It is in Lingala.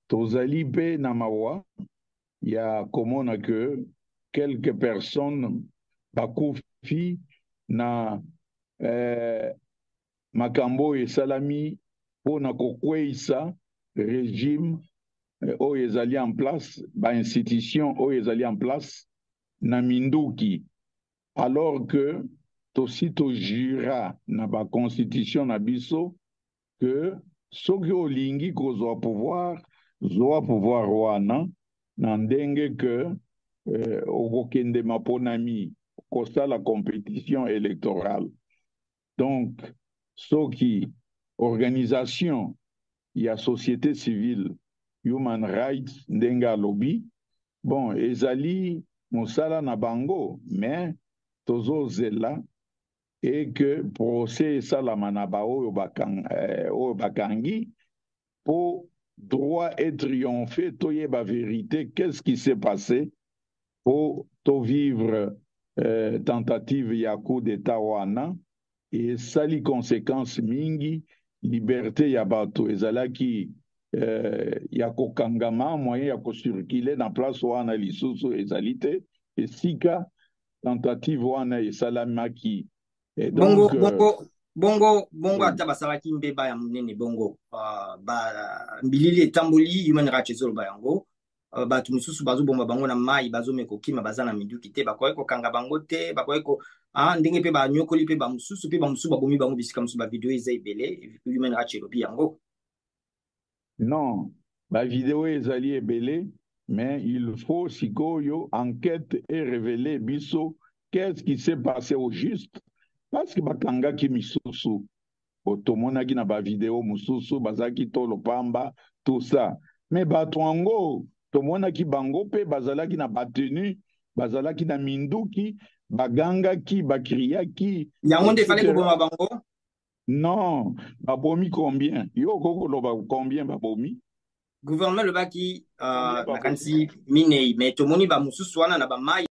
tozali pe na mawa ya komona que quelques personnes bakufi na makambo esalami mpona kokweisa régime oyo ezali en place institution oyo ezali en place na minduki, alors que tosi tojura na constitution na biso que soki olingi kozwa pouvoir zwa pouvoir wana na ndenge que okokende maponami kosala compétition électorale. Donc soki organisation ya société civile human rights ndenge alobi bon ezali mosala na bango, mais tozozela et que procès esalama na baoyo bakangi pour droit et triompher toyeba vérité qu'est-ce qui s'est passé pour to vivre tentative ya coup d'état wana et sali conséquence mingi liberté ya bato ezalaki ya kokangama moyen ya kocircule na place wana lisusu ezali te esika tentative wana esalamaki. Et donc bongo ata basalaki mbeba ya monene bongo mbilili etamboli human rights ezoloba yango bato misusu bazobomba bango na mai bazomeka kokima baza na minduki te bakoki kokanga bango te bakoki ndenge mpe banyokoli mpe bamosusu babomi bango bisika mosusu bavideo eza ebele human rights elobi yango. Non, bavideo ezali ebele, mais il faut sikoyo enquête et révéler biso qu'est-ce qui s'est passé au juste, parce que bakangaki misusu otomonaki na bavideo mosusu bazaki tolo pamba tout ça, mais bato yango tomonaki bango mpe bazalaki na batenu bazalaki na minduki bagangaki bakriaki yango nde fallait koboma bango. Non, babomi combien? Yo kokoloba combien babomi? Gouvernement le baki nakanisi minei mais tomoni ba mususu wana na ba mai